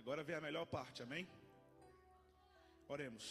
Agora vem a melhor parte, amém? Oremos.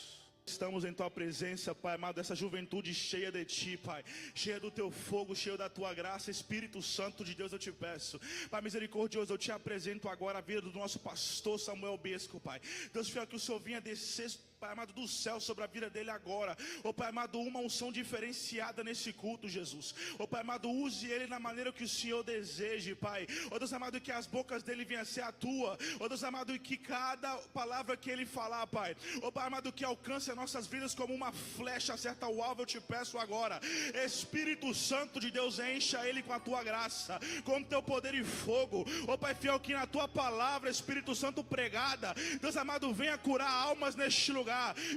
Estamos em tua presença, Pai amado, essa juventude cheia de ti, Pai, cheia do teu fogo, cheia da tua graça. Espírito Santo de Deus, eu te peço, Pai misericordioso, eu te apresento agora a vida do nosso pastor Samuel Besco, Pai. Deus fiel, que o Senhor vinha descer, Pai amado, do céu sobre a vida dele agora. Ó Pai amado, uma unção diferenciada nesse culto, Jesus. Ó Pai amado, use ele na maneira que o Senhor deseje, Pai. Ó Deus amado, que as bocas dele venham a ser a tua. Ó Deus amado, e que cada palavra que ele falar, Pai, ó Pai amado, que alcance as nossas vidas como uma flecha, acerta o alvo. Eu te peço agora, Espírito Santo de Deus, encha ele com a tua graça, com o teu poder e fogo. Ó Pai fiel, que na tua palavra, Espírito Santo pregada, Deus amado, venha curar almas neste lugar.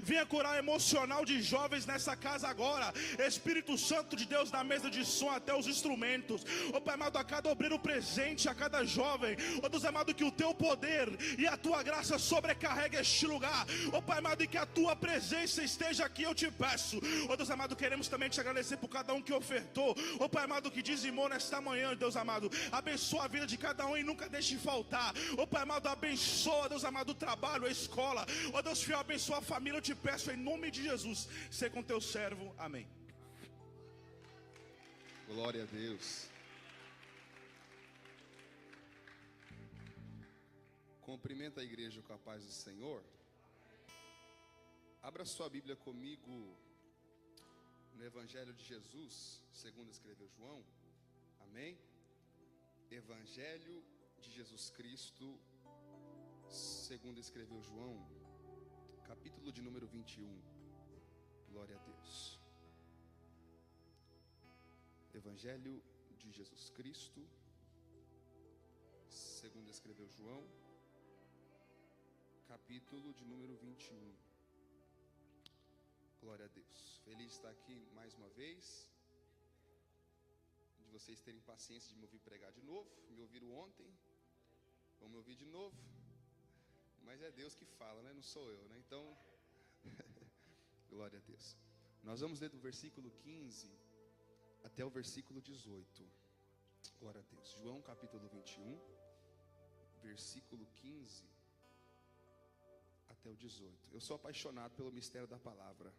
Venha curar o emocional de jovens nessa casa agora. Espírito Santo de Deus, na mesa de som até os instrumentos. Ó Pai amado, a cada obreiro presente, a cada jovem, ó Deus amado, que o teu poder e a tua graça sobrecarregue este lugar. Ó Pai amado, e que a tua presença esteja aqui, eu te peço. Ó Deus amado, queremos também te agradecer por cada um que ofertou. Ó Pai amado, que dizimou nesta manhã, Deus amado. Abençoa a vida de cada um e nunca deixe de faltar. Ó Pai amado, abençoa, Deus amado, o trabalho, a escola. Ó Deus fiel, abençoa a família. Eu te peço em nome de Jesus, ser com teu servo, amém. Glória a Deus. Cumprimenta a igreja com a paz do Senhor. Abra sua Bíblia comigo no Evangelho de Jesus, segundo escreveu João. Amém? Evangelho de Jesus Cristo, segundo escreveu João, capítulo de número 21. Glória a Deus. Evangelho de Jesus Cristo, segundo escreveu João, capítulo de número 21. Glória a Deus. Feliz de estar aqui mais uma vez, de vocês terem paciência de me ouvir pregar de novo. Me ouviram ontem, vão me ouvir de novo. Mas é Deus que fala, né? Não sou eu, né? Então, glória a Deus. Nós vamos ler do versículo 15 até o versículo 18. Glória a Deus. João capítulo 21, versículo 15 até o 18. Eu sou apaixonado pelo mistério da palavra,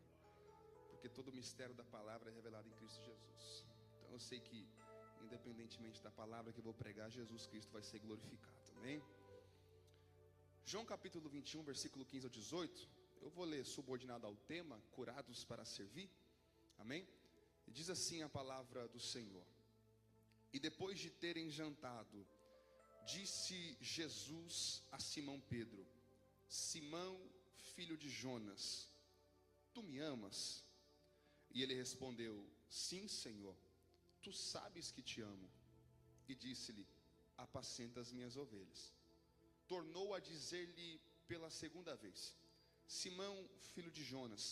porque todo o mistério da palavra é revelado em Cristo Jesus. Então eu sei que, independentemente da palavra que eu vou pregar, Jesus Cristo vai ser glorificado. Amém? João capítulo 21, versículo 15 ao 18. Eu vou ler subordinado ao tema, curados para servir. Amém? E diz assim a palavra do Senhor: E depois de terem jantado, disse Jesus a Simão Pedro: Simão, filho de Jonas, tu me amas? E ele respondeu: Sim, Senhor, tu sabes que te amo. E disse-lhe: Apacenta as minhas ovelhas. Tornou a dizer-lhe pela segunda vez: Simão, filho de Jonas,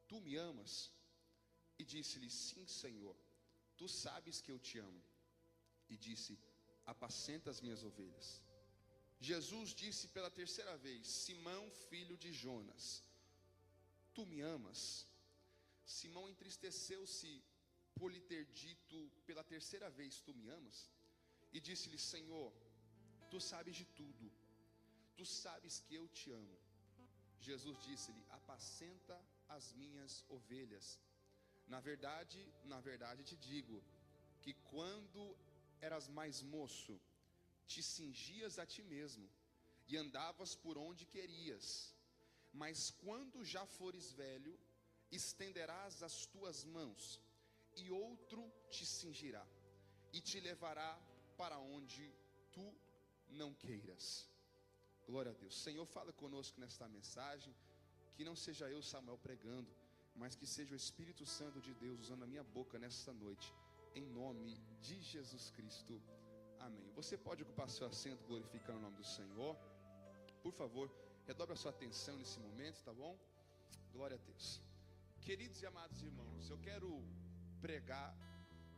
tu me amas? E disse-lhe: Sim, Senhor, tu sabes que eu te amo. E disse: Apacenta as minhas ovelhas. Jesus disse pela terceira vez: Simão, filho de Jonas, tu me amas? Simão entristeceu-se por lhe ter dito pela terceira vez: Tu me amas? E disse-lhe: Senhor, tu sabes de tudo, tu sabes que eu te amo. Jesus disse-lhe: Apacenta as minhas ovelhas. Na verdade te digo, que quando eras mais moço, te cingias a ti mesmo, e andavas por onde querias. Mas quando já fores velho, estenderás as tuas mãos, e outro te cingirá, e te levará para onde tu não queiras. Glória a Deus. Senhor, fala conosco nesta mensagem. Que não seja eu, Samuel, pregando, mas que seja o Espírito Santo de Deus usando a minha boca nesta noite, em nome de Jesus Cristo, amém. Você pode ocupar seu assento glorificando o nome do Senhor. Por favor, redobre a sua atenção nesse momento, tá bom? Glória a Deus. Queridos e amados irmãos, eu quero pregar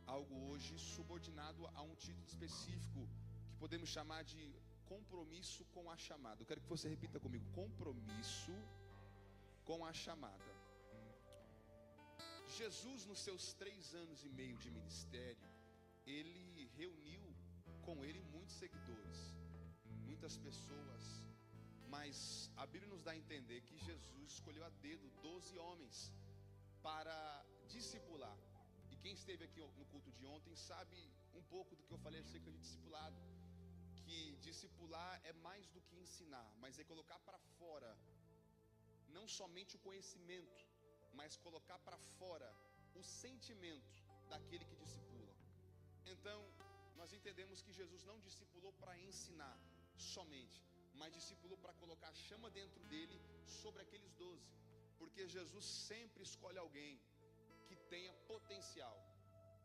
algo hoje subordinado a um título específico, que podemos chamar de compromisso com a chamada. Eu quero que você repita comigo: compromisso com a chamada. Jesus, nos seus 3 anos e meio de ministério, ele reuniu com ele muitos seguidores, muitas pessoas mas a Bíblia nos dá a entender que Jesus escolheu a dedo 12 homens para discipular. E quem esteve aqui no culto de ontem sabe um pouco do que eu falei acerca de discipulado, que discipular é mais do que ensinar, mas é colocar para fora não somente o conhecimento, mas colocar para fora o sentimento daquele que discipula. Então, nós entendemos que Jesus não discipulou para ensinar somente, mas discipulou para colocar a chama dentro dele sobre aqueles 12, porque Jesus sempre escolhe alguém que tenha potencial.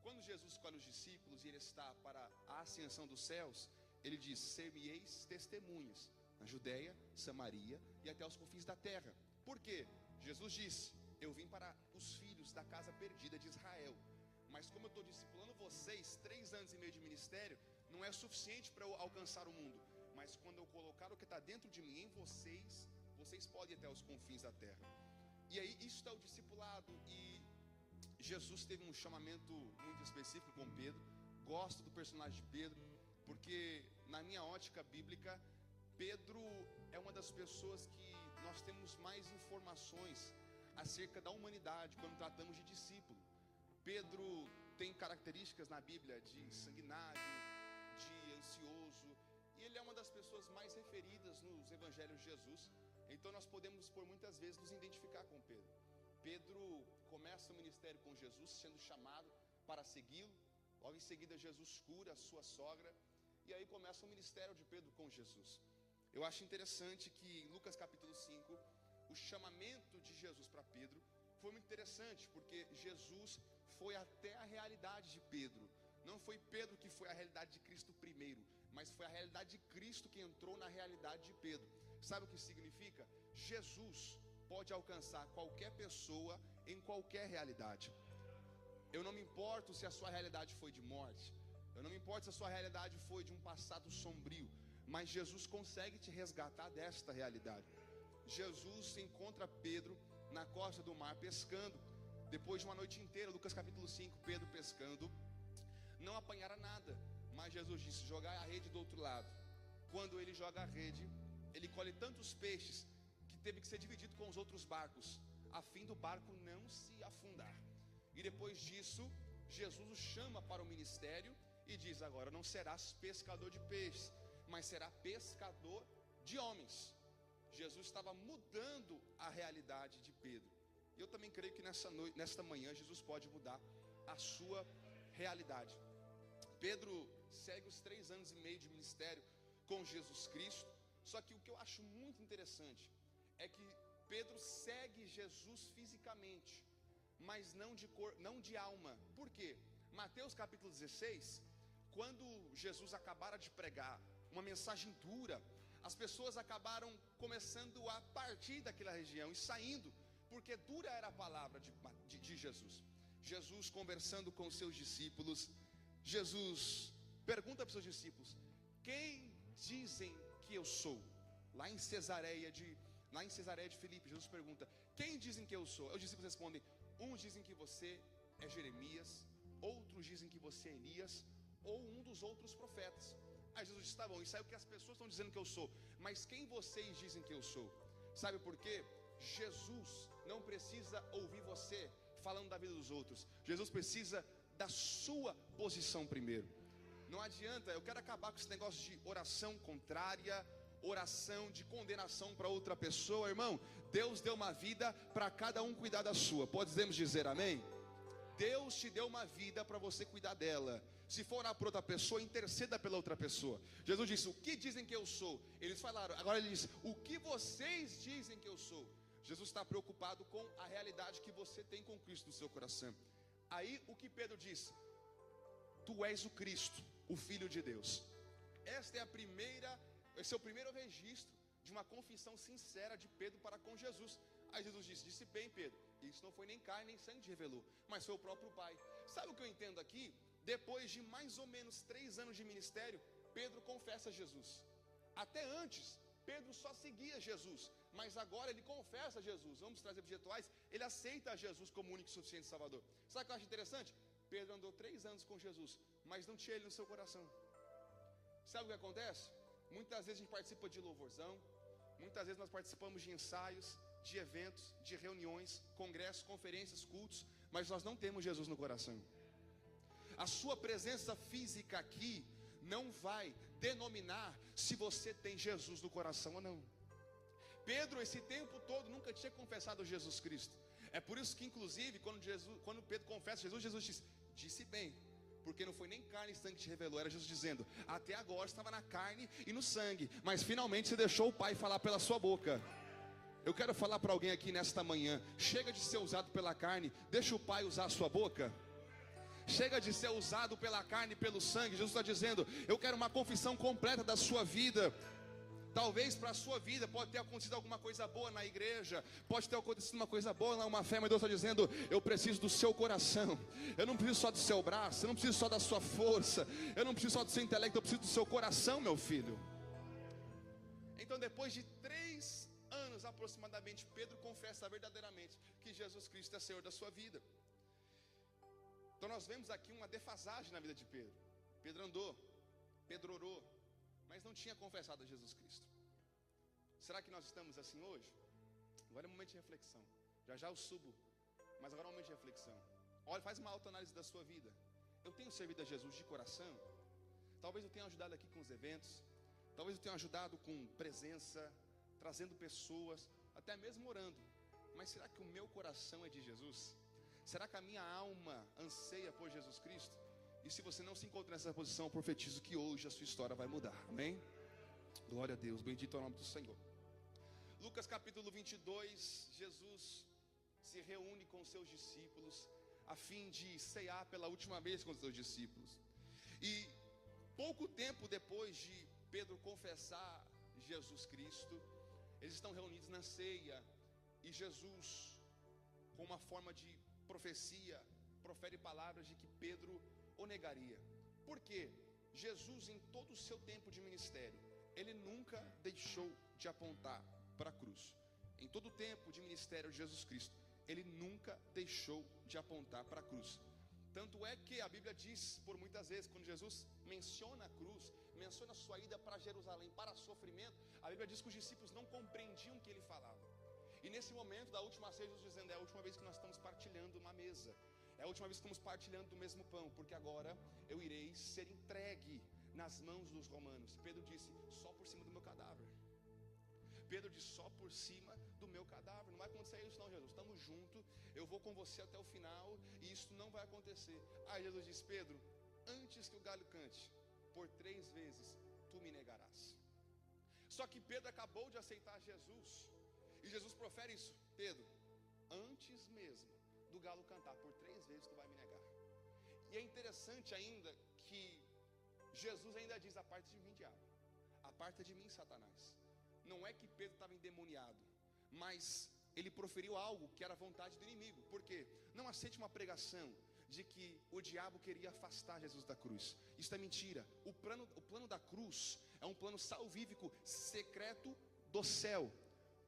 Quando Jesus escolhe os discípulos e ele está para a ascensão dos céus, ele diz: ser-me-eis testemunhas na Judeia, Samaria e até os confins da terra. Por quê? Jesus disse: eu vim para os filhos da casa perdida de Israel. Mas como eu estou discipulando vocês, 3 anos e meio de ministério, não é suficiente para eu alcançar o mundo. Mas quando eu colocar o que está dentro de mim em vocês, vocês podem ir até os confins da terra. E aí isso é o discipulado. E Jesus teve um chamamento muito específico com Pedro. Gosto do personagem de Pedro, porque na minha ótica bíblica, Pedro é uma das pessoas que nós temos mais informações acerca da humanidade quando tratamos de discípulo. Pedro tem características na Bíblia de sanguinário, de ansioso, e ele é uma das pessoas mais referidas nos evangelhos de Jesus. Então nós podemos por muitas vezes nos identificar com Pedro. Pedro começa o ministério com Jesus, sendo chamado para segui-lo. Logo em seguida Jesus cura a sua sogra, e aí começa o ministério de Pedro com Jesus. Eu acho interessante que em Lucas capítulo 5, o chamamento de Jesus para Pedro foi muito interessante, porque Jesus foi até a realidade de Pedro. Não foi Pedro que foi a realidade de Cristo primeiro, mas foi a realidade de Cristo que entrou na realidade de Pedro. Sabe o que significa? Jesus pode alcançar qualquer pessoa em qualquer realidade. Eu não me importo se a sua realidade foi de morte, eu não me importo se a sua realidade foi de um passado sombrio, mas Jesus consegue te resgatar desta realidade. Jesus encontra Pedro na costa do mar pescando. Depois de uma noite inteira, Lucas capítulo 5, Pedro pescando, não apanhara nada, mas Jesus disse: jogai a rede do outro lado. Quando ele joga a rede, ele colhe tantos peixes que teve que ser dividido com os outros barcos, a fim do barco não se afundar. E depois disso, Jesus o chama para o ministério e diz: agora não serás pescador de peixes, mas será pescador de homens. Jesus estava mudando a realidade de Pedro. E eu também creio que nesta manhã Jesus pode mudar a sua realidade. Pedro segue os 3 anos e meio de ministério com Jesus Cristo. Só que o que eu acho muito interessante é que Pedro segue Jesus fisicamente, mas não de alma. Por quê? Mateus capítulo 16, quando Jesus acabara de pregar uma mensagem dura, as pessoas acabaram começando a partir daquela região e saindo, porque dura era a palavra de Jesus. Jesus conversando com os seus discípulos, Jesus pergunta para os seus discípulos: quem dizem que eu sou? Lá em Cesareia de Filipe, Jesus pergunta: quem dizem que eu sou? Os discípulos respondem: uns dizem que você é Jeremias, outros dizem que você é Elias, ou um dos outros profetas. Aí Jesus disse: tá bom, isso é o que as pessoas estão dizendo que eu sou, mas quem vocês dizem que eu sou? Sabe por quê? Jesus não precisa ouvir você falando da vida dos outros. Jesus precisa da sua posição primeiro. Não adianta, eu quero acabar com esse negócio de oração contrária, oração de condenação para outra pessoa. Irmão, Deus deu uma vida para cada um cuidar da sua. Podemos dizer amém? Deus te deu uma vida para você cuidar dela. Se for orar por outra pessoa, interceda pela outra pessoa. Jesus disse: o que dizem que eu sou? Eles falaram. Agora ele diz: o que vocês dizem que eu sou? Jesus está preocupado com a realidade que você tem com Cristo no seu coração. Aí o que Pedro disse: tu és o Cristo, o Filho de Deus. Esse é o primeiro registro de uma confissão sincera de Pedro para com Jesus. Aí Jesus disse bem, Pedro, isso não foi nem carne nem sangue que te revelou, mas foi o próprio Pai. Sabe o que eu entendo aqui? Depois de mais ou menos 3 anos de ministério, Pedro confessa Jesus. Até antes, Pedro só seguia Jesus, mas agora ele confessa Jesus. Vamos trazer para os rituais, ele aceita Jesus como único e suficiente Salvador. Sabe o que eu acho interessante? Pedro andou 3 anos com Jesus, mas não tinha ele no seu coração. Sabe o que acontece? Muitas vezes a gente participa de louvorzão, Muitas vezes nós participamos de ensaios, de eventos, de reuniões, congressos, conferências, cultos, mas nós não temos Jesus no coração. A sua presença física aqui não vai denominar se você tem Jesus no coração ou não. Pedro, esse tempo todo, nunca tinha confessado Jesus Cristo. É por isso que, inclusive, quando Pedro confessa Jesus, Jesus disse bem, porque não foi nem carne e sangue que te revelou, era Jesus dizendo: até agora estava na carne e no sangue, mas finalmente você deixou o Pai falar pela sua boca. Eu quero falar para alguém aqui nesta manhã: chega de ser usado pela carne, deixa o Pai usar a sua boca. Chega de ser usado pela carne e pelo sangue. Jesus está dizendo: eu quero uma confissão completa da sua vida. Talvez para a sua vida pode ter acontecido alguma coisa boa na igreja, pode ter acontecido uma coisa boa lá, uma fé, mas Deus está dizendo: eu preciso do seu coração. Eu não preciso só do seu braço, eu não preciso só da sua força, eu não preciso só do seu intelecto, eu preciso do seu coração, meu filho. Então, depois de 3 anos aproximadamente, Pedro confessa verdadeiramente que Jesus Cristo é Senhor da sua vida. Então nós vemos aqui uma defasagem na vida de Pedro. Pedro andou, Pedro orou, mas não tinha confessado a Jesus Cristo. Será que nós estamos assim hoje? Agora é um momento de reflexão. Já já eu subo, mas agora é um momento de reflexão. Olha, faz uma autoanálise da sua vida. Eu tenho servido a Jesus de coração? Talvez eu tenha ajudado aqui com os eventos, talvez eu tenha ajudado com presença, trazendo pessoas, até mesmo orando. Mas será que o meu coração é de Jesus? Será que a minha alma anseia por Jesus Cristo? E se você não se encontra nessa posição, eu profetizo que hoje a sua história vai mudar. Amém? Glória a Deus, bendito é o nome do Senhor. Lucas capítulo 22, Jesus se reúne com seus discípulos a fim de cear pela última vez com os seus discípulos. E pouco tempo depois de Pedro confessar Jesus Cristo, eles estão reunidos na ceia e Jesus, com uma forma de profecia, profere palavras de que Pedro o negaria. Por quê? Jesus, em todo o seu tempo de ministério, ele nunca deixou de apontar para a cruz. Em todo o tempo de ministério de Jesus Cristo, ele nunca deixou de apontar para a cruz. Tanto é que a Bíblia diz, por muitas vezes, quando Jesus menciona a cruz, menciona a sua ida para Jerusalém, para sofrimento, a Bíblia diz que os discípulos não compreendiam o que ele falava. E nesse momento da última ceia, Jesus dizendo: é a última vez que nós estamos partilhando uma mesa, é a última vez que estamos partilhando do mesmo pão, porque agora eu irei ser entregue nas mãos dos romanos. Pedro disse: só por cima do meu cadáver. Pedro disse: só por cima do meu cadáver. Não vai acontecer isso não, Jesus, estamos juntos, eu vou com você até o final, e isso não vai acontecer. Aí Jesus disse: Pedro, antes que o galho cante, por 3 vezes tu me negarás. Só que Pedro acabou de aceitar Jesus, e Jesus profere isso: Pedro, antes mesmo do galo cantar, por 3 vezes tu vai me negar. E é interessante ainda que Jesus ainda diz: aparta de mim, diabo, aparta de mim, Satanás. Não é que Pedro estava endemoniado, mas ele proferiu algo que era vontade do inimigo. Por quê? Não aceite uma pregação de que o diabo queria afastar Jesus da cruz. Isso é mentira. O plano da cruz é um plano salvífico, secreto do céu.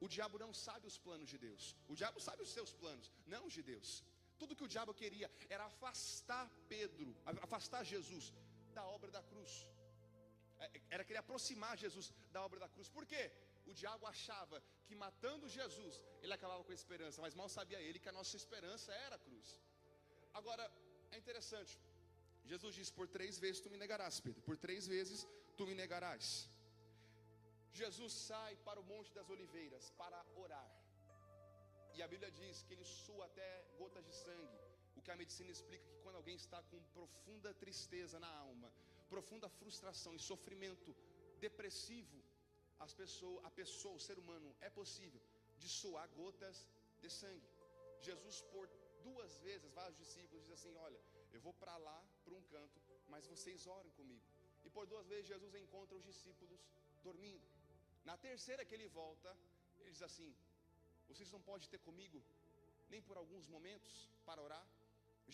O diabo não sabe os planos de Deus. O diabo sabe os seus planos, não os de Deus. Tudo que o diabo queria era afastar afastar Jesus da obra da cruz. Era querer aproximar Jesus da obra da cruz. Por quê? O diabo achava que matando Jesus ele acabava com a esperança, mas mal sabia ele que a nossa esperança era a cruz. Agora, é interessante, Jesus diz: por 3 vezes tu me negarás, Pedro, por 3 vezes tu me negarás. Jesus sai para o Monte das Oliveiras para orar, e a Bíblia diz que ele sua até gotas de sangue. O que a medicina explica que quando alguém está com profunda tristeza na alma, profunda frustração e sofrimento depressivo, a pessoa, o ser humano, é possível de suar gotas de sangue. Jesus, por 2 vezes, vários discípulos, diz assim: olha, eu vou para lá, para um canto, mas vocês orem comigo. E por 2 vezes Jesus encontra os discípulos dormindo. Na terceira que ele volta, ele diz assim: vocês não podem ter comigo nem por alguns momentos para orar?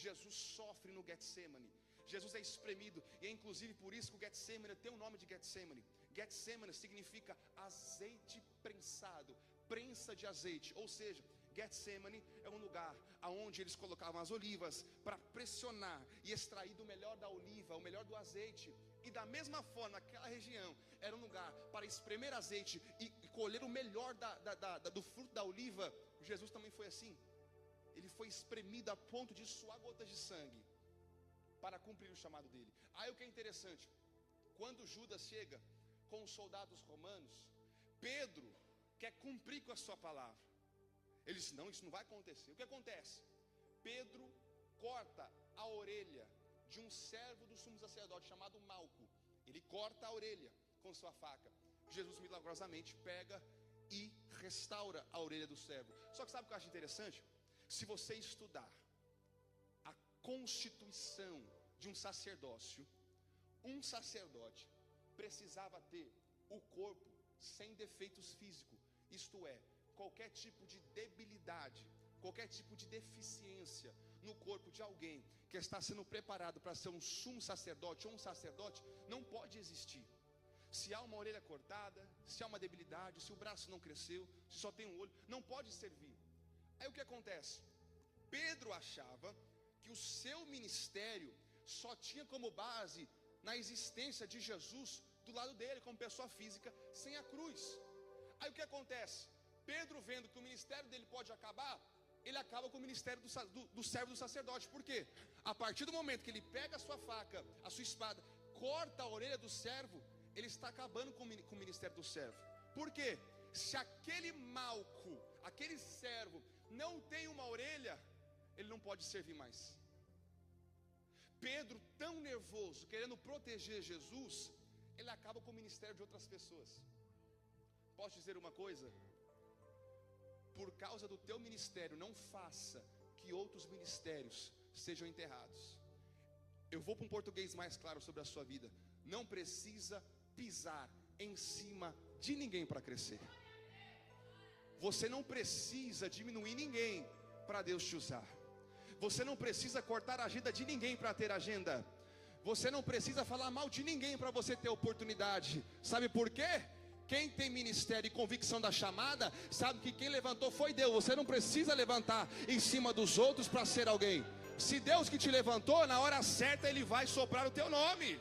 Jesus sofre no Getsemane. Jesus é espremido, e é inclusive por isso que o Getsemane tem o nome de Getsemane. Getsemane significa azeite prensado, prensa de azeite. Ou seja, Getsemane é um lugar onde eles colocavam as olivas para pressionar e extrair do melhor da oliva, o melhor do azeite. E da mesma forma, aquela região era um lugar para espremer azeite e colher o melhor do fruto da oliva, Jesus também foi assim. Ele foi espremido a ponto de suar gotas de sangue para cumprir o chamado dele. Aí o que é interessante, quando Judas chega com os soldados romanos, Pedro quer cumprir com a sua palavra. Ele diz: não, isso não vai acontecer. O que acontece? Pedro corta a orelha de um servo do sumo sacerdote chamado Malco. Ele corta a orelha com sua faca. Jesus milagrosamente pega e restaura a orelha do servo. Só que sabe o que eu acho interessante? Se você estudar a constituição de um sacerdócio, um sacerdote precisava ter o corpo sem defeitos físicos, isto é, qualquer tipo de debilidade, qualquer tipo de deficiência no corpo de alguém que está sendo preparado para ser um sumo sacerdote ou um sacerdote, não pode existir. Se há uma orelha cortada, se há uma debilidade, se o braço não cresceu, se só tem um olho, não pode servir. Aí o que acontece? Pedro achava que o seu ministério só tinha como base na existência de Jesus do lado dele, como pessoa física, sem a cruz. Aí o que acontece? Pedro, vendo que o ministério dele pode acabar, ele acaba com o ministério do servo do sacerdote. Por quê? A partir do momento que ele pega a sua faca, a sua espada, corta a orelha do servo, ele está acabando com o ministério do servo. Por quê? Se aquele Malco, aquele servo, não tem uma orelha, ele não pode servir mais. Pedro, tão nervoso, querendo proteger Jesus, ele acaba com o ministério de outras pessoas. Posso dizer uma coisa? Por causa do teu ministério, não faça que outros ministérios sejam enterrados. Eu vou para um português mais claro sobre a sua vida. Não precisa pisar em cima de ninguém para crescer. Você não precisa diminuir ninguém para Deus te usar. Você não precisa cortar a agenda de ninguém para ter agenda. Você não precisa falar mal de ninguém para você ter oportunidade. Sabe por quê? Quem tem ministério e convicção da chamada, sabe que quem levantou foi Deus. Você não precisa levantar em cima dos outros para ser alguém. Se Deus que te levantou, na hora certa Ele vai soprar o teu nome.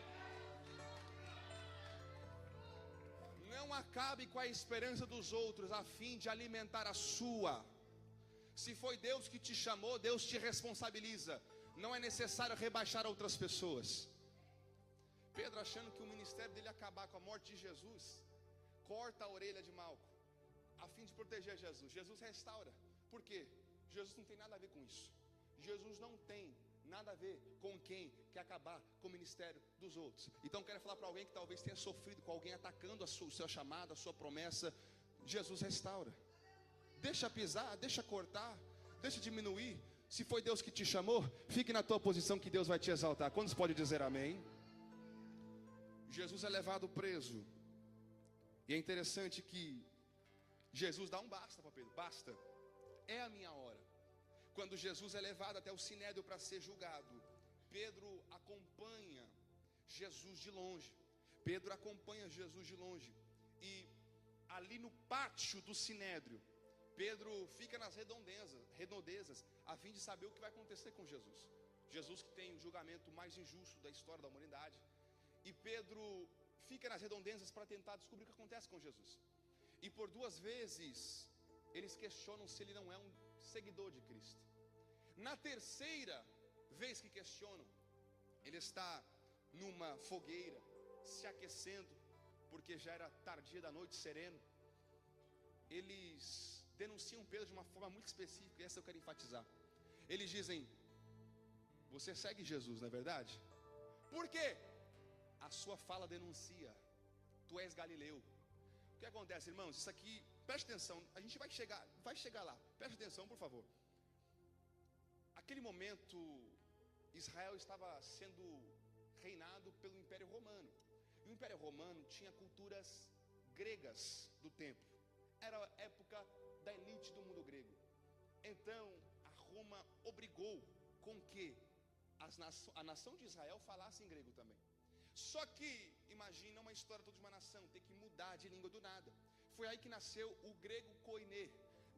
Não acabe com a esperança dos outros a fim de alimentar a sua. Se foi Deus que te chamou, Deus te responsabiliza. Não é necessário rebaixar outras pessoas. Pedro, achando que o ministério dele ia acabar com a morte de Jesus, corta a orelha de Malco, a fim de proteger Jesus. Jesus restaura. Por quê? Jesus não tem nada a ver com isso. Jesus não tem nada a ver com quem quer acabar com o ministério dos outros. Então quero falar para alguém que talvez tenha sofrido com alguém atacando o seu chamado, a sua promessa. Jesus restaura. Deixa pisar, deixa cortar, deixa diminuir. Se foi Deus que te chamou, fique na tua posição que Deus vai te exaltar. Quantos podem dizer amém? Jesus é levado preso. E é interessante que Jesus dá um basta para Pedro. Basta, é a minha hora. Quando Jesus é levado até o sinédrio para ser julgado, Pedro acompanha Jesus de longe. Pedro acompanha Jesus de longe. E ali no pátio do sinédrio, Pedro fica nas redondezas, a fim de saber o que vai acontecer com Jesus. Jesus que tem o julgamento mais injusto da história da humanidade. E Pedro fica nas redondezas para tentar descobrir o que acontece com Jesus. E por 2 vezes, eles questionam se ele não é um seguidor de Cristo. Na 3ª vez que questionam, ele está numa fogueira, se aquecendo, porque já era tardia da noite, sereno. Eles denunciam Pedro de uma forma muito específica, e essa eu quero enfatizar. Eles dizem: você segue Jesus, não é verdade? Por quê? A sua fala denuncia: tu és Galileu. O que acontece, irmãos? Isso aqui, preste atenção, a gente vai chegar lá. Preste atenção, por favor. Aquele momento, Israel estava sendo reinado pelo Império Romano. E o Império Romano tinha culturas gregas do tempo. Era a época da elite do mundo grego. Então, a Roma obrigou com que a nação de Israel falasse em grego também. Só que, imagina uma história toda de uma nação ter que mudar de língua do nada. Foi aí que nasceu o grego koiné.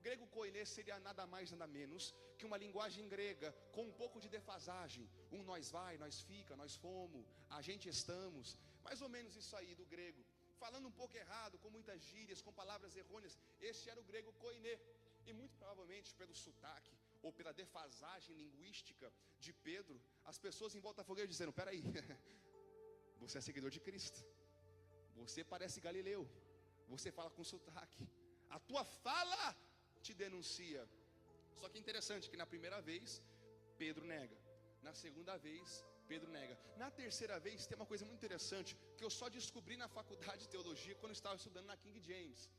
Grego koiné seria nada mais, nada menos que uma linguagem grega com um pouco de defasagem. Nós vai, nós fica, nós fomos, a gente estamos. Mais ou menos isso aí do grego. falando um pouco errado, com muitas gírias, com palavras errôneas. Este era o grego koiné. E muito provavelmente pelo sotaque ou pela defasagem linguística de Pedro, as pessoas em volta da fogueira dizendo: peraí, você é seguidor de Cristo, você parece galileu, você fala com sotaque, a tua fala te denuncia. Só que interessante que na primeira vez Pedro nega, na segunda vez Pedro nega, na terceira vez tem uma coisa muito interessante que eu só descobri na faculdade de teologia quando eu estava estudando na King James,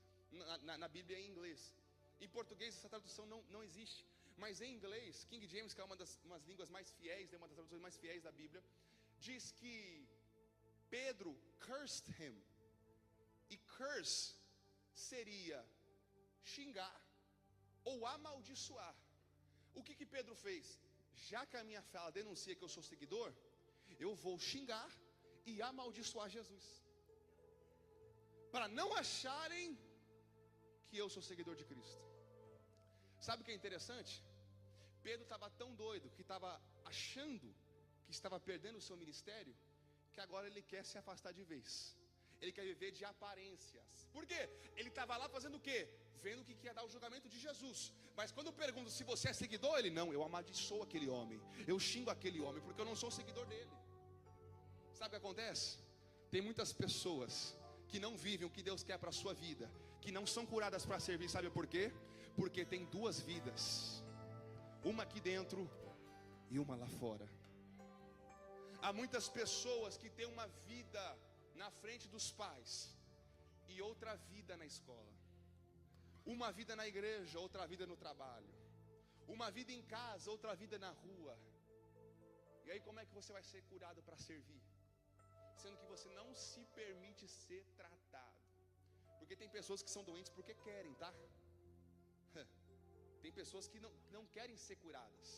na Bíblia em inglês. Em português essa tradução não existe, mas em inglês, King James, que é umas línguas mais fiéis, uma das traduções mais fiéis da Bíblia, diz que Pedro cursed him, e curse seria xingar ou amaldiçoar. O que Pedro fez? Já que a minha fala denuncia que eu sou seguidor, eu vou xingar e amaldiçoar Jesus, para não acharem que eu sou seguidor de Cristo. Sabe o que é interessante? Pedro estava tão doido, que estava achando que estava perdendo o seu ministério, que agora ele quer se afastar de vez. Ele quer viver de aparências. Por quê? Ele estava lá fazendo o quê? Vendo que ia dar o julgamento de Jesus. Mas quando eu pergunto se você é seguidor, ele: não, eu amaldiçoo aquele homem, eu xingo aquele homem, porque eu não sou seguidor dele. Sabe o que acontece? Tem muitas pessoas que não vivem o que Deus quer para a sua vida, que não são curadas para servir. Sabe por quê? Porque tem duas vidas, uma aqui dentro e uma lá fora. Há muitas pessoas que têm uma vida na frente dos pais e outra vida na escola, uma vida na igreja, outra vida no trabalho, uma vida em casa, outra vida na rua. E aí como é que você vai ser curado para servir, sendo que você não se permite ser tratado? Porque tem pessoas que são doentes porque querem, tá? Tem pessoas que não querem ser curadas.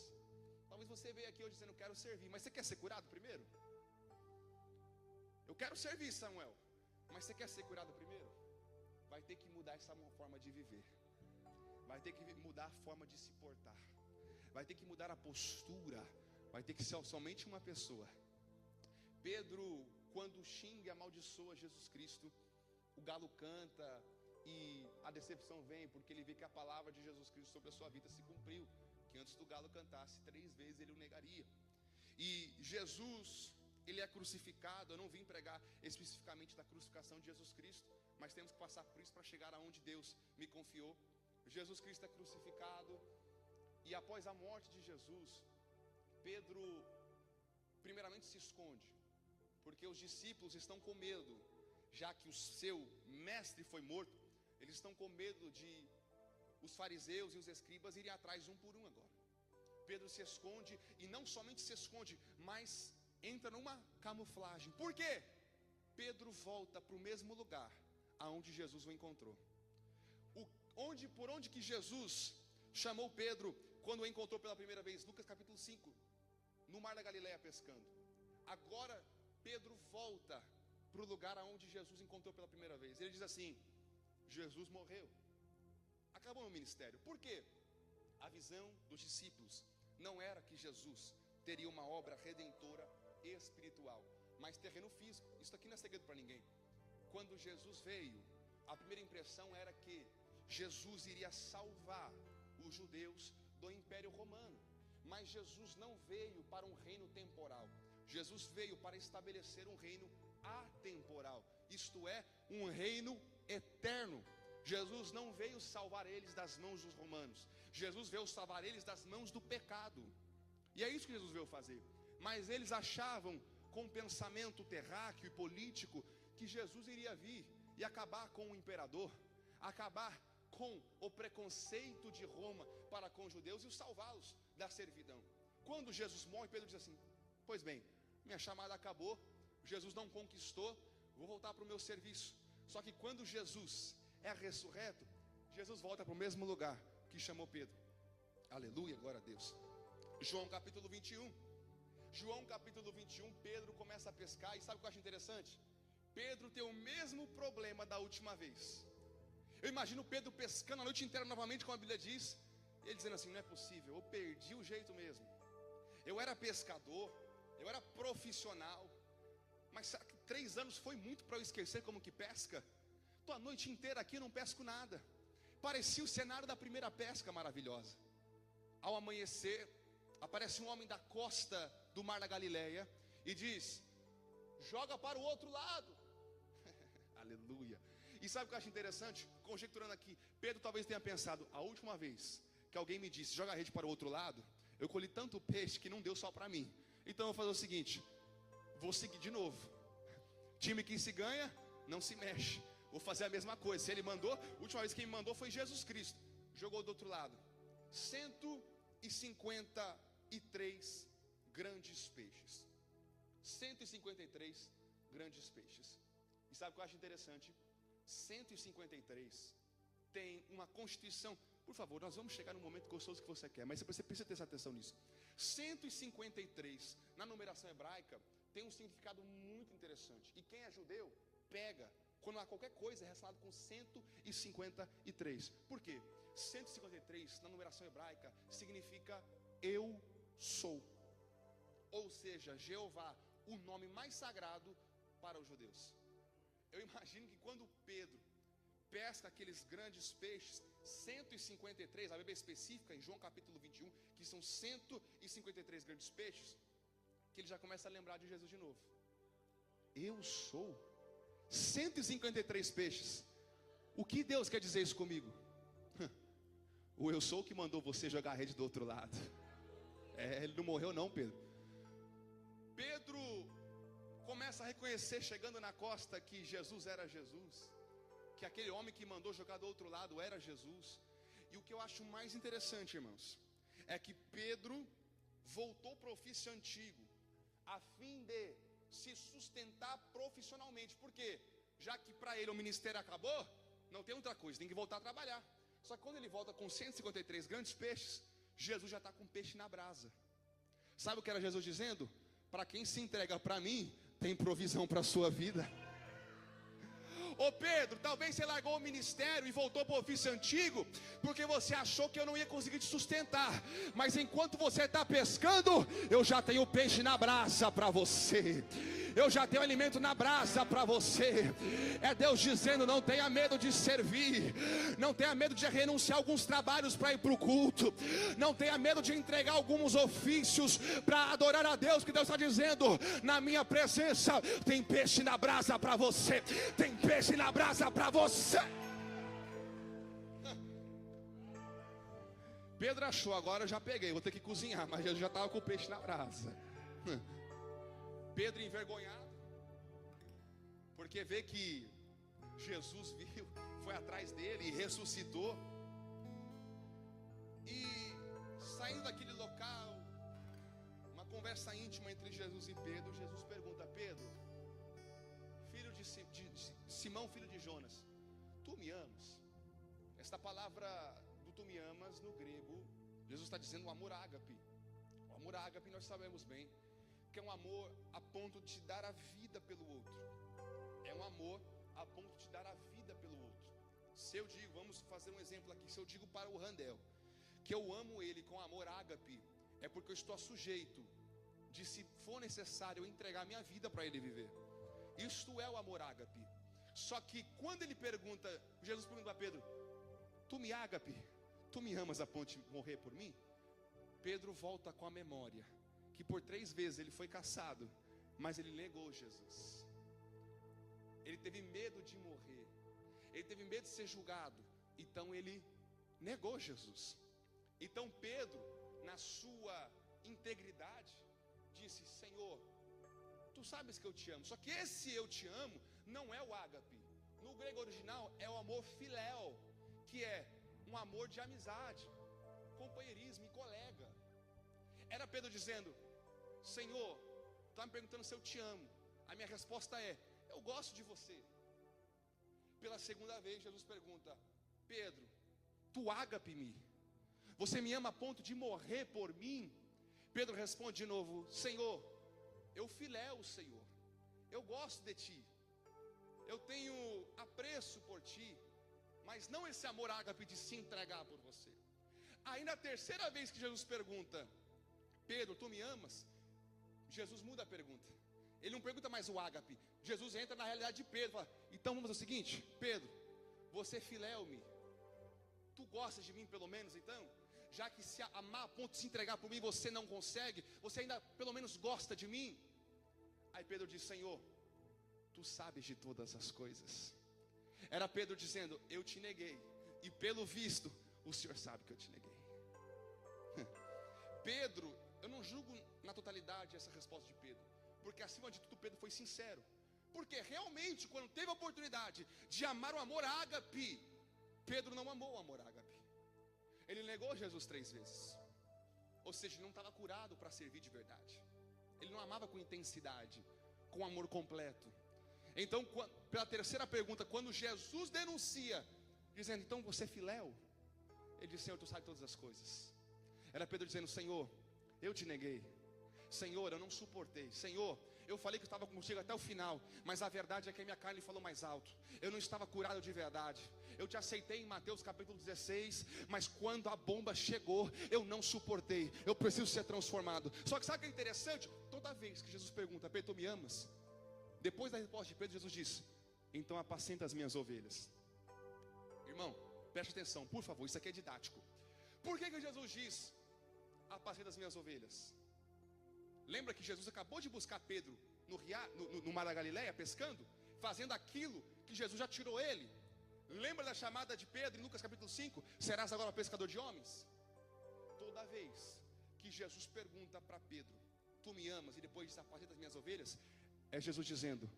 Talvez você veja aqui hoje dizendo: eu quero servir, mas você quer ser curado primeiro? Eu quero servir, Samuel, mas você quer ser curado primeiro? Vai ter que mudar essa forma de viver, vai ter que mudar a forma de se portar, vai ter que mudar a postura, vai ter que ser somente uma pessoa. Pedro, quando xinga e amaldiçoa Jesus Cristo, o galo canta e a decepção vem, porque ele vê que a palavra de Jesus Cristo sobre a sua vida se cumpriu, que antes do galo cantasse 3 vezes ele o negaria. E Jesus, ele é crucificado. Eu não vim pregar especificamente da crucificação de Jesus Cristo, mas temos que passar por isso para chegar aonde Deus me confiou. Jesus Cristo é crucificado, e após a morte de Jesus, Pedro primeiramente se esconde, porque os discípulos estão com medo, já que o seu mestre foi morto. Eles estão com medo de os fariseus e os escribas irem atrás um por um agora. Pedro se esconde, e não somente se esconde, mas entra numa camuflagem. Por quê? Pedro volta para o mesmo lugar aonde Jesus o encontrou. Por onde que Jesus chamou Pedro quando o encontrou pela primeira vez? Lucas capítulo 5, no mar da Galileia pescando. Agora Pedro volta para o lugar aonde Jesus encontrou pela primeira vez. Ele diz assim: Jesus morreu, acabou o ministério. Por quê? A visão dos discípulos não era que Jesus teria uma obra redentora espiritual, mas terreno físico. Isso aqui não é segredo para ninguém. Quando Jesus veio, a primeira impressão era que Jesus iria salvar os judeus do Império Romano. Mas Jesus não veio para um reino temporal. Jesus veio para estabelecer um reino atemporal, isto é, um reino eterno. Jesus não veio salvar eles das mãos dos romanos, Jesus veio salvar eles das mãos do pecado. E é isso que Jesus veio fazer. Mas eles achavam, com um pensamento terráqueo e político, que Jesus iria vir e acabar com o imperador, acabar com o preconceito de Roma para com os judeus e os salvá-los da servidão. Quando Jesus morre, Pedro diz assim: pois bem, minha chamada acabou, Jesus não conquistou, vou voltar para o meu serviço. Só que quando Jesus é ressurreto, Jesus volta para o mesmo lugar que chamou Pedro. Aleluia, glória a Deus. João capítulo 21. João capítulo 21, Pedro começa a pescar. E sabe o que eu acho interessante? Pedro tem o mesmo problema da última vez. Eu imagino Pedro pescando a noite inteira novamente, como a Bíblia diz, e ele dizendo assim: não é possível, eu perdi o jeito mesmo. Eu era pescador, eu era profissional, mas 3 anos foi muito para eu esquecer como que pesca. Estou a noite inteira aqui, não pesco nada. Parecia o cenário da primeira pesca maravilhosa. Ao amanhecer, aparece um homem da costa do mar da Galileia e diz: joga para o outro lado. Aleluia. E sabe o que eu acho interessante? Conjecturando aqui, Pedro talvez tenha pensado: a última vez que alguém me disse joga a rede para o outro lado, eu colhi tanto peixe que não deu só para mim. Então eu vou fazer o seguinte: vou seguir de novo. Time que se ganha, não se mexe. Vou fazer a mesma coisa. Se ele mandou, a última vez quem me mandou foi Jesus Cristo. Jogou do outro lado. 153 grandes peixes. 153 grandes peixes. E sabe o que eu acho interessante? 153 tem uma constituição. Por favor, nós vamos chegar no momento gostoso que você quer, mas você precisa ter atenção nisso. 153 na numeração hebraica tem um significado muito interessante. E quem é judeu, pega quando há qualquer coisa relacionada com 153. Por quê? 153 na numeração hebraica significa eu sou. Ou seja, Jeová, o nome mais sagrado para os judeus. Eu imagino que quando Pedro pesca aqueles grandes peixes, 153, a Bíblia específica em João capítulo 21, que são 153 grandes peixes, que ele já começa a lembrar de Jesus de novo. Eu sou 153 peixes. O que Deus quer dizer isso comigo? O eu sou que mandou você jogar a rede do outro lado. Ele não morreu não, Pedro. Pedro começa a reconhecer, chegando na costa, que Jesus era Jesus, que aquele homem que mandou jogar do outro lado era Jesus. E o que eu acho mais interessante, irmãos, é que Pedro voltou para o ofício antigo, a fim de se sustentar profissionalmente. Por quê? Já que para ele o ministério acabou, não tem outra coisa, tem que voltar a trabalhar. Só que quando ele volta com 153 grandes peixes, Jesus já está com peixe na brasa. Sabe o que era Jesus dizendo? Para quem se entrega para mim, tem provisão para a sua vida. Ô Pedro, talvez você largou o ministério e voltou para o ofício antigo porque você achou que eu não ia conseguir te sustentar. Mas enquanto você está pescando, eu já tenho peixe na brasa para você. Eu já tenho alimento na brasa para você. É Deus dizendo: não tenha medo de servir. Não tenha medo de renunciar a alguns trabalhos para ir para o culto. Não tenha medo de entregar alguns ofícios para adorar a Deus. Que Deus está dizendo: na minha presença tem peixe na brasa para você. Tem peixe na brasa para você. Pedro achou: agora eu já peguei, vou ter que cozinhar. Mas Jesus já estava com o peixe na brasa. Pedro envergonhado, porque vê que Jesus viu, foi atrás dele e ressuscitou. E saindo daquele local, uma conversa íntima entre Jesus e Pedro, Jesus pergunta: Pedro, filho de Simão, filho de Jonas, tu me amas? Esta palavra do tu me amas no grego, Jesus está dizendo o amor ágape. O amor ágape nós sabemos bem que é um amor a ponto de te dar a vida pelo outro. É um amor a ponto de te dar a vida pelo outro. Se eu digo, vamos fazer um exemplo aqui, se eu digo para o Randel que eu amo ele com amor ágape, é porque eu estou sujeito de, se for necessário, eu entregar minha vida para ele viver. Isto é o amor ágape. Só que quando ele pergunta, Jesus pergunta a Pedro: tu me ágape, tu me amas a ponto de morrer por mim? Pedro volta com a memória que por 3 vezes ele foi caçado, mas ele negou Jesus. Ele teve medo de morrer, ele teve medo de ser julgado, então ele negou Jesus. Então Pedro, na sua integridade, disse: Senhor, tu sabes que eu te amo. Só que esse eu te amo não é o ágape. No grego original é o amor filéu, que é um amor de amizade, companheirismo e colega. Era Pedro dizendo: Senhor, tu está me perguntando se eu te amo. A minha resposta é: eu gosto de você. Pela segunda vez Jesus pergunta: Pedro, tu ágape-me? Você me ama a ponto de morrer por mim? Pedro responde de novo: Senhor, eu filéu o Senhor, eu gosto de ti, eu tenho apreço por ti, mas não esse amor ágape de se entregar por você. Aí na terceira vez que Jesus pergunta: Pedro, tu me amas? Jesus muda a pergunta. Ele não pergunta mais o ágape. Jesus entra na realidade de Pedro, fala: então vamos fazer o seguinte, Pedro, você filéu-me, tu gostas de mim pelo menos então? Já que se amar a ponto de se entregar por mim você não consegue, você ainda pelo menos gosta de mim? Aí Pedro diz: Senhor, tu sabes de todas as coisas. Era Pedro dizendo: eu te neguei, e pelo visto o Senhor sabe que eu te neguei. Pedro, eu não julgo na totalidade essa resposta de Pedro, porque acima de tudo Pedro foi sincero. Porque realmente quando teve a oportunidade de amar o amor ágape, Pedro não amou o amor ágape. Ele negou Jesus 3 vezes. Ou seja, ele não estava curado para servir de verdade. Ele não amava com intensidade, com amor completo. Então, pela terceira pergunta, quando Jesus denuncia, dizendo: então você é filéu? Ele diz: Senhor, tu sabes todas as coisas. Era Pedro dizendo: Senhor, eu te neguei. Senhor, eu não suportei. Senhor, eu falei que eu estava contigo até o final, mas a verdade é que a minha carne falou mais alto. Eu não estava curado de verdade. Eu te aceitei em Mateus capítulo 16, mas quando a bomba chegou, eu não suportei. Eu preciso ser transformado. Só que sabe o que é interessante? Toda vez que Jesus pergunta: Pedro, tu me amas? Depois da resposta de Pedro, Jesus diz: então apacenta as minhas ovelhas. Irmão, preste atenção, por favor, isso aqui é didático. Por que Jesus diz: apacenta as minhas ovelhas? Lembra que Jesus acabou de buscar Pedro no mar da Galileia, pescando, fazendo aquilo que Jesus já tirou ele. Lembra da chamada de Pedro em Lucas capítulo 5? Serás agora pescador de homens? Toda vez que Jesus pergunta para Pedro: tu me amas? E depois diz: apacenta as minhas ovelhas, é Jesus dizendo: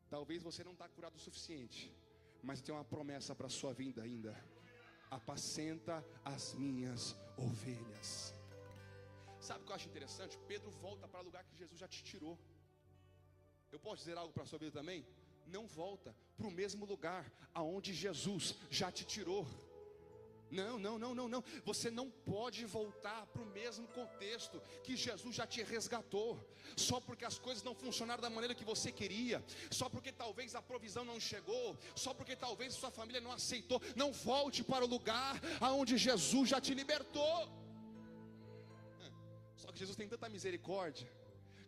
talvez você não está curado o suficiente, mas eu tenho uma promessa para a sua vida ainda. Apacenta as minhas ovelhas. Sabe o que eu acho interessante? Pedro volta para o lugar que Jesus já te tirou. Eu posso dizer algo para a sua vida também? Não volta para o mesmo lugar aonde Jesus já te tirou. Não. Você não pode voltar para o mesmo contexto que Jesus já te resgatou. Só porque as coisas não funcionaram da maneira que você queria, só porque talvez a provisão não chegou, só porque talvez sua família não aceitou. Não volte para o lugar aonde Jesus já te libertou. Só que Jesus tem tanta misericórdia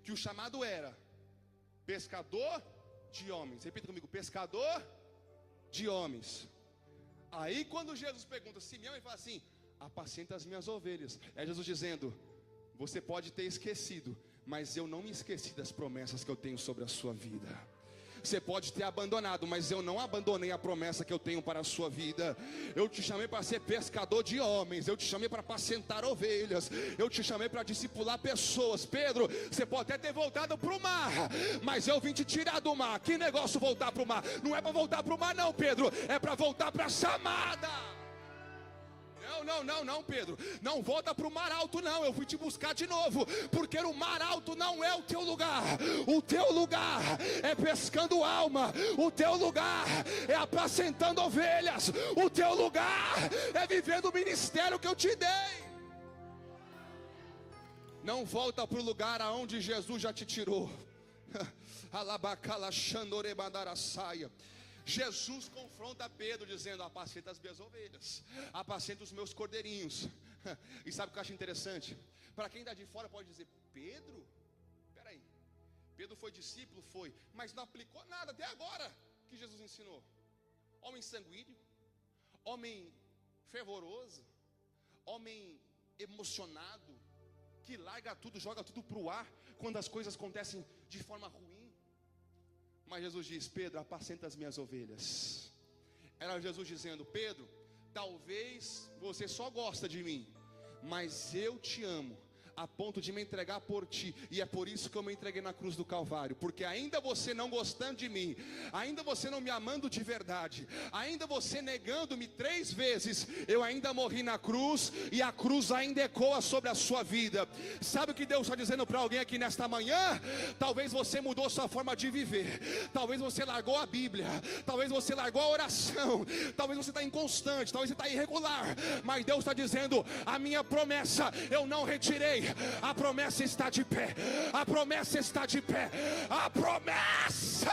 que o chamado era pescador de homens. Repita comigo: pescador de homens. Aí quando Jesus pergunta: se me ama, ele fala assim: apacenta as minhas ovelhas. É Jesus dizendo: você pode ter esquecido, mas eu não me esqueci das promessas que eu tenho sobre a sua vida. Você pode ter abandonado, mas eu não abandonei a promessa que eu tenho para a sua vida. Eu te chamei para ser pescador de homens. Eu te chamei para apacentar ovelhas. Eu te chamei para discipular pessoas. Pedro, você pode até ter voltado para o mar, mas eu vim te tirar do mar. Que negócio voltar para o mar? Não é para voltar para o mar não, Pedro. É para voltar para a chamada. Não, Pedro, não volta para o mar alto não, eu fui te buscar de novo, porque o mar alto não é o teu lugar. O teu lugar é pescando alma, o teu lugar é apacentando ovelhas, o teu lugar é vivendo o ministério que eu te dei. Não volta para o lugar aonde Jesus já te tirou. Jesus confronta Pedro dizendo: apacenta as minhas ovelhas, apacenta os meus cordeirinhos. E sabe o que eu acho interessante? Para quem está de fora pode dizer: Pedro? Peraí, Pedro foi discípulo? Foi, mas não aplicou nada até agora que Jesus ensinou. Homem sanguíneo, homem fervoroso, homem emocionado, que larga tudo, joga tudo para o ar quando as coisas acontecem de forma ruim. Mas Jesus diz: Pedro, apacenta as minhas ovelhas. Era Jesus dizendo: Pedro, talvez você só gosta de mim, mas eu te amo a ponto de me entregar por ti, e é por isso que eu me entreguei na cruz do Calvário, porque ainda você não gostando de mim, ainda você não me amando de verdade, ainda você negando-me 3 vezes, eu ainda morri na cruz, e a cruz ainda ecoa sobre a sua vida. Sabe o que Deus está dizendo para alguém aqui nesta manhã? Talvez você mudou sua forma de viver, talvez você largou a Bíblia, talvez você largou a oração, talvez você está inconstante, talvez você está irregular, mas Deus está dizendo: a minha promessa eu não retirei. A promessa está de pé. A promessa está de pé. A promessa.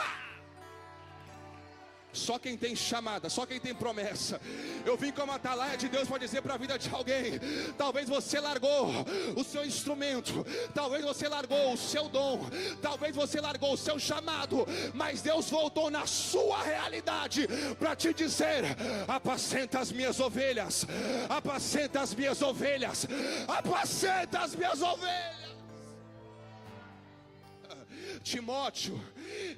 Só quem tem chamada, só quem tem promessa. Eu vim como atalaia de Deus para dizer para a vida de alguém: talvez você largou o seu instrumento, talvez você largou o seu dom, talvez você largou o seu chamado, mas Deus voltou na sua realidade para te dizer: apacenta as minhas ovelhas, apacenta as minhas ovelhas, apacenta as minhas ovelhas. Timóteo,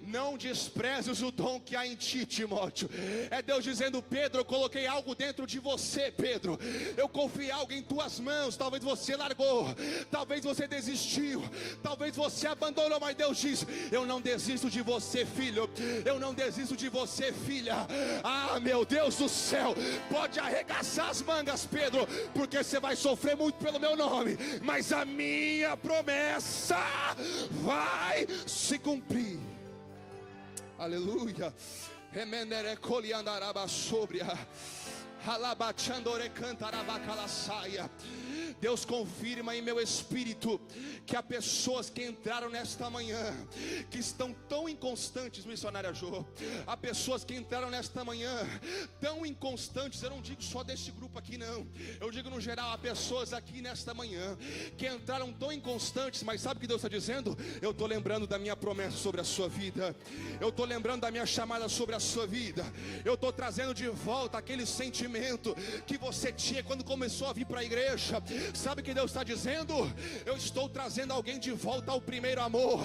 não desprezes o dom que há em ti, Timóteo. É Deus dizendo: Pedro, eu coloquei algo dentro de você, Pedro. Eu confiei algo em tuas mãos. Talvez você largou, talvez você desistiu, talvez você abandonou, mas Deus diz: eu não desisto de você, filho. Eu não desisto de você, filha. Ah, meu Deus do céu, pode arregaçar as mangas, Pedro, porque você vai sofrer muito pelo meu nome, mas a minha promessa vai se cumprir. Aleluia. Remendere coliandaraba sobria. Alabachandore cantarabacalasaia. Deus confirma em meu espírito que há pessoas que entraram nesta manhã, que estão tão inconstantes, missionária Jô. Há pessoas que entraram nesta manhã tão inconstantes. Eu não digo só deste grupo aqui, não. Eu digo no geral, há pessoas aqui nesta manhã que entraram tão inconstantes, mas sabe o que Deus está dizendo? Eu estou lembrando da minha promessa sobre a sua vida. Eu estou lembrando da minha chamada sobre a sua vida. Eu estou trazendo de volta aquele sentimento que você tinha quando começou a vir para a igreja. Sabe o que Deus está dizendo? Eu estou trazendo alguém de volta ao primeiro amor.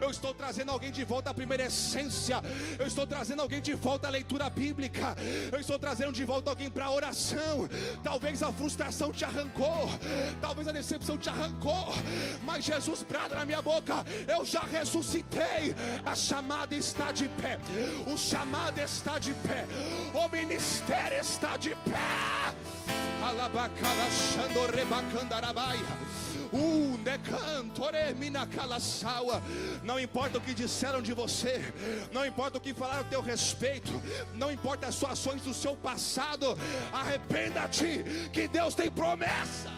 Eu estou trazendo alguém de volta à primeira essência. Eu estou trazendo alguém de volta à leitura bíblica. Eu estou trazendo de volta alguém para a oração. Talvez a frustração te arrancou, talvez a decepção te arrancou, mas Jesus brada na minha boca: eu já ressuscitei. A chamada está de pé, o chamado está de pé, o ministério está de pé. Alabacala Xando Rebacandarabaia. Não importa o que disseram de você, não importa o que falaram a teu respeito, não importa as suas ações do seu passado, arrependa-te, que Deus tem promessa.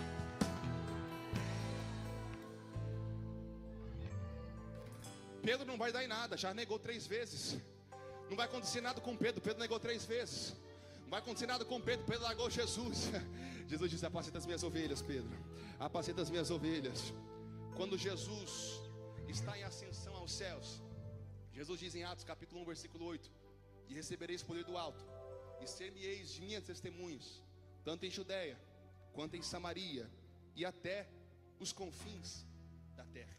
Pedro não vai dar em nada, já negou 3 vezes. Não vai acontecer nada com Pedro. Pedro negou 3 vezes. Não vai acontecer nada com Pedro. Pedro largou Jesus. Jesus disse: apacenta as minhas ovelhas, Pedro. Apacenta as minhas ovelhas. Quando Jesus está em ascensão aos céus, Jesus diz em Atos capítulo 1 versículo 8: e recebereis poder do alto, e ser-me-eis de minhas testemunhas, tanto em Judeia, quanto em Samaria, e até os confins da terra.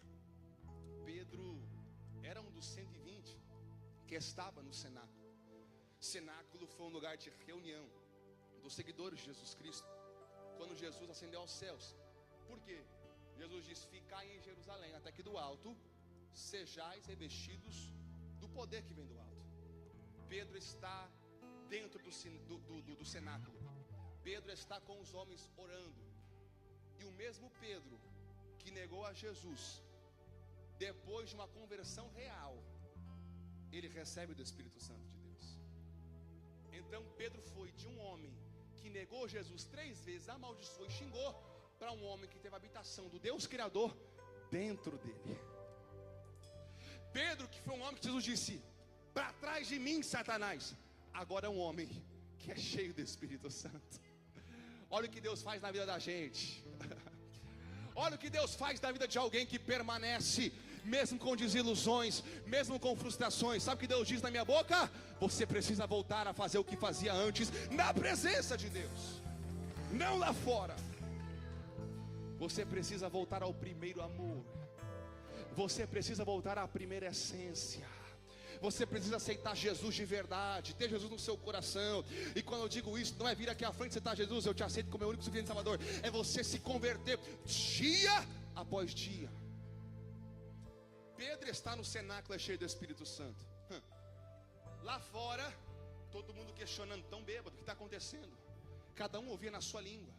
Pedro era um dos 120 que estava no cenáculo. Cenáculo foi um lugar de reunião dos seguidores de Jesus Cristo, quando Jesus ascendeu aos céus. Por quê? Jesus diz: ficai em Jerusalém, até que do alto sejais revestidos do poder que vem do alto. Pedro está dentro do cenáculo. Pedro está com os homens orando. E o mesmo Pedro que negou a Jesus, depois de uma conversão real, ele recebe do Espírito Santo de Deus. Então Pedro foi de um homem que negou Jesus 3 vezes, amaldiçoou e xingou, para um homem que teve a habitação do Deus Criador dentro dele. Pedro, que foi um homem que Jesus disse: para trás de mim, Satanás. Agora é um homem que é cheio do Espírito Santo. Olha o que Deus faz na vida da gente. Olha o que Deus faz na vida de alguém que permanece, mesmo com desilusões, mesmo com frustrações. Sabe o que Deus diz na minha boca? Você precisa voltar a fazer o que fazia antes, na presença de Deus, não lá fora. Você precisa voltar ao primeiro amor. Você precisa voltar à primeira essência. Você precisa aceitar Jesus de verdade, ter Jesus no seu coração. E quando eu digo isso, não é vir aqui à frente e aceitar Jesus: eu te aceito como meu único suficiente Salvador. É você se converter dia após dia. Pedro está no cenáculo, é cheio do Espírito Santo. Lá fora, todo mundo questionando: tão bêbado, o que está acontecendo? Cada um ouvia na sua língua.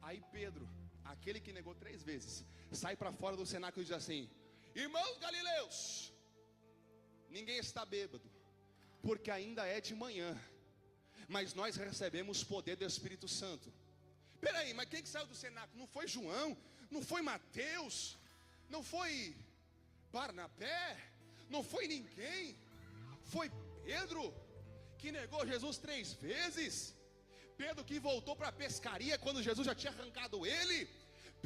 Aí Pedro, aquele que negou 3 vezes, sai para fora do cenáculo e diz assim: irmãos galileus, ninguém está bêbado, porque ainda é de manhã, mas nós recebemos poder do Espírito Santo. Peraí, mas quem que saiu do cenáculo? Não foi João? Não foi Mateus? Não foi Barnabé? Não foi ninguém? Foi Pedro, que negou Jesus 3 vezes. Pedro que voltou para a pescaria quando Jesus já tinha arrancado ele.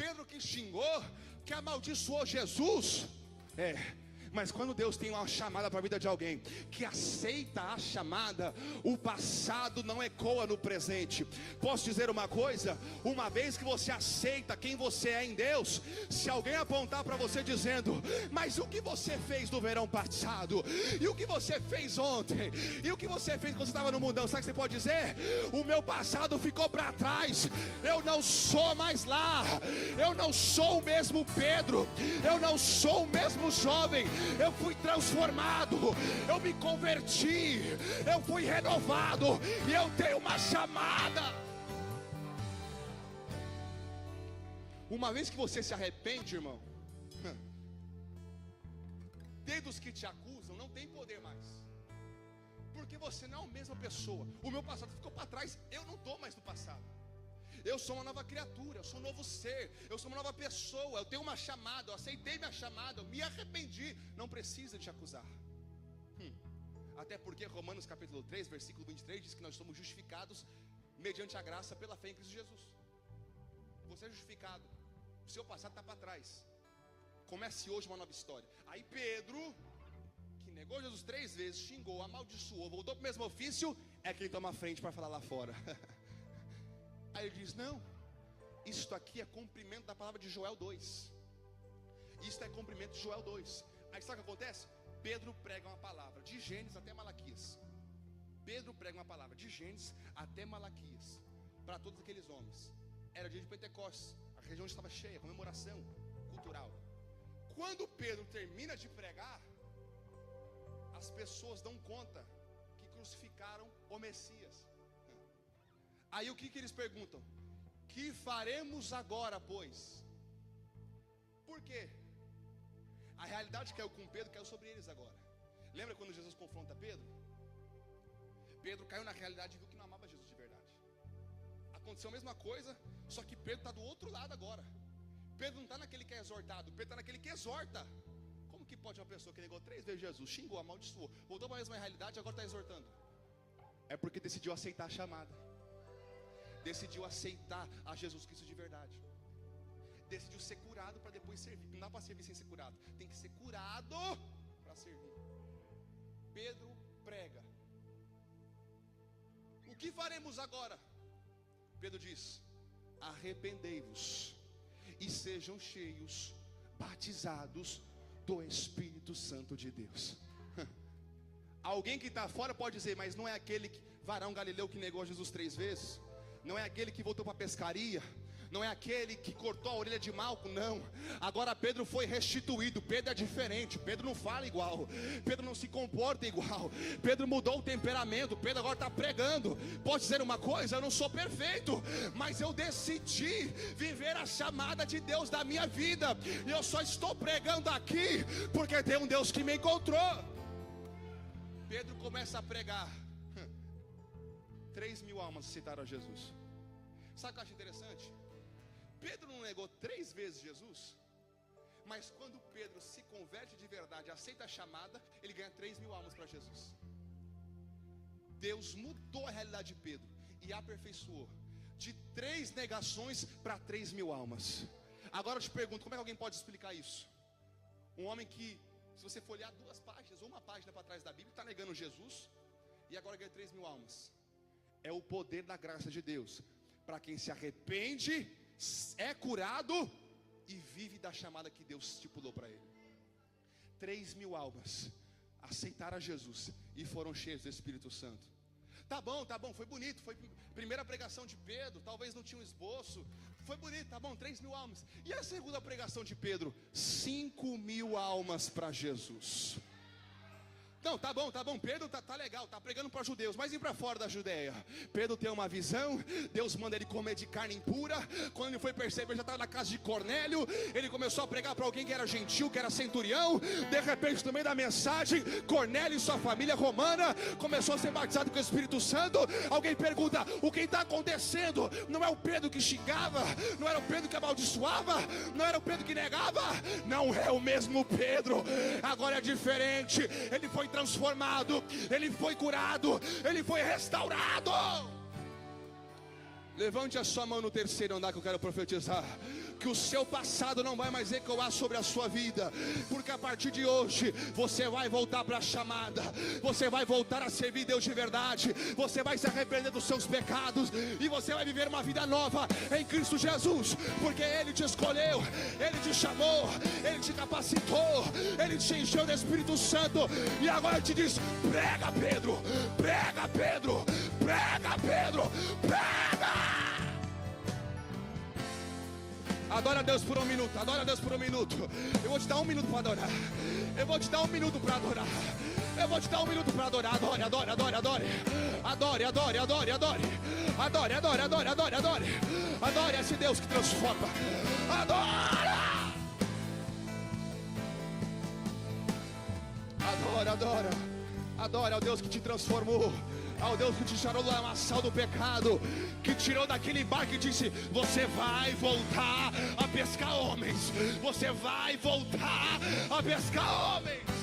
Pedro que xingou, que amaldiçoou Jesus. Mas quando Deus tem uma chamada para a vida de alguém que aceita a chamada, o passado não ecoa no presente. Posso dizer uma coisa? Uma vez que você aceita quem você é em Deus, se alguém apontar para você dizendo: mas o que você fez no verão passado? E o que você fez ontem? E o que você fez quando você estava no mundão? Sabe o que você pode dizer? O meu passado ficou para trás. Eu não sou mais lá. Eu não sou o mesmo Pedro. Eu não sou o mesmo jovem. Eu fui transformado, eu me converti, eu fui renovado e eu tenho uma chamada. Uma vez que você se arrepende, irmão, dedos que te acusam não tem poder mais, porque você não é a mesma pessoa. O meu passado ficou para trás, eu não estou mais no passado. Eu sou uma nova criatura, eu sou um novo ser, eu sou uma nova pessoa, eu tenho uma chamada, eu aceitei minha chamada, eu me arrependi. Não precisa te acusar. Até porque Romanos capítulo 3, versículo 23 diz que nós somos justificados mediante a graça pela fé em Cristo Jesus. Você é justificado, o seu passado está para trás. Comece hoje uma nova história. Aí Pedro, que negou Jesus 3 vezes, xingou, amaldiçoou, voltou para o mesmo ofício, é quem toma a frente para falar lá fora. Aí ele diz: não, isto aqui é cumprimento da palavra de Joel 2. Isto é cumprimento de Joel 2. Aí sabe o que acontece? Pedro prega uma palavra de Gênesis até Malaquias. Pedro prega uma palavra de Gênesis até Malaquias para todos aqueles homens. Era dia de Pentecostes, a região estava cheia, comemoração cultural. Quando Pedro termina de pregar, as pessoas dão conta que crucificaram o Messias. Aí o que eles perguntam? Que faremos agora, pois? Por quê? A realidade caiu com Pedro, caiu sobre eles agora. Lembra quando Jesus confronta Pedro? Pedro caiu na realidade e viu que não amava Jesus de verdade. Aconteceu a mesma coisa, só que Pedro está do outro lado agora. Pedro não está naquele que é exortado, Pedro está naquele que exorta. Como que pode uma pessoa que negou 3 vezes Jesus, xingou, amaldiçoou, voltou para a mesma realidade e agora está exortando? É porque decidiu aceitar a chamada. Decidiu aceitar a Jesus Cristo de verdade. Decidiu ser curado para depois servir. Não dá para servir sem ser curado. Tem que ser curado para servir. Pedro prega. O que faremos agora? Pedro diz: arrependei-vos e sejam cheios, batizados do Espírito Santo de Deus. Alguém que está fora pode dizer: mas não é aquele varão galileu que negou Jesus 3 vezes? Não é aquele que voltou para a pescaria? Não é aquele que cortou a orelha de Malco? Não. Agora Pedro foi restituído. Pedro é diferente. Pedro não fala igual. Pedro não se comporta igual. Pedro mudou o temperamento. Pedro agora está pregando. Posso dizer uma coisa? Eu não sou perfeito, mas eu decidi viver a chamada de Deus da minha vida. E eu só estou pregando aqui porque tem um Deus que me encontrou. Pedro começa a pregar. 3.000 almas aceitaram a Jesus. Sabe o que eu acho interessante? Pedro não negou 3 vezes Jesus, mas quando Pedro se converte de verdade, aceita a chamada, ele ganha 3.000 almas para Jesus. Deus mudou a realidade de Pedro e aperfeiçoou de 3 negações para 3.000 almas. Agora eu te pergunto, como é que alguém pode explicar isso? Um homem que, se você for olhar 2 páginas ou 1 página para trás da Bíblia, está negando Jesus e agora ganha 3.000 almas. É o poder da graça de Deus para quem se arrepende, é curado e vive da chamada que Deus estipulou para ele. 3.000 almas aceitaram a Jesus e foram cheios do Espírito Santo. Tá bom, foi bonito, foi primeira pregação de Pedro, talvez não tinha um esboço, foi bonito, tá bom, 3.000 almas. E a segunda pregação de Pedro? 5.000 almas para Jesus. Não, tá bom, Pedro tá legal, tá pregando para judeus, mas e para fora da Judeia? Pedro tem uma visão, Deus manda ele comer de carne impura. Quando ele foi perceber, já estava na casa de Cornélio. Ele começou a pregar para alguém que era gentil, que era centurião. De repente, no meio da mensagem, Cornélio e sua família romana começou a ser batizado com o Espírito Santo. Alguém pergunta: o que está acontecendo? Não é o Pedro que xingava, não era o Pedro que amaldiçoava, não era o Pedro que negava, não é o mesmo Pedro, agora é diferente. Ele foi transformado, ele foi curado, ele foi restaurado. Levante a sua mão no terceiro andar que eu quero profetizar. Que o seu passado não vai mais ecoar sobre a sua vida, porque a partir de hoje você vai voltar para a chamada, você vai voltar a servir Deus de verdade, você vai se arrepender dos seus pecados e você vai viver uma vida nova em Cristo Jesus, porque Ele te escolheu, Ele te chamou, Ele te capacitou, Ele te encheu do Espírito Santo e agora Ele te diz: prega, Pedro, prega, Pedro, prega, Pedro, prega. Adora a Deus por um minuto, adora a Deus por um minuto. Eu vou te dar um minuto para adorar. Eu vou te dar um minuto para adorar. Eu vou te dar um minuto para adorar. Adore, adore, adore, adore. Adore, adore, adore, adore. Adore, adore, adore, adore, adore. Adore esse Deus que transforma. Adora! Adora, adora. Adora ao Deus que te transformou, ao Deus que te tirou do lamaçal do pecado, que tirou daquele barco e disse: você vai voltar a pescar homens, você vai voltar a pescar homens.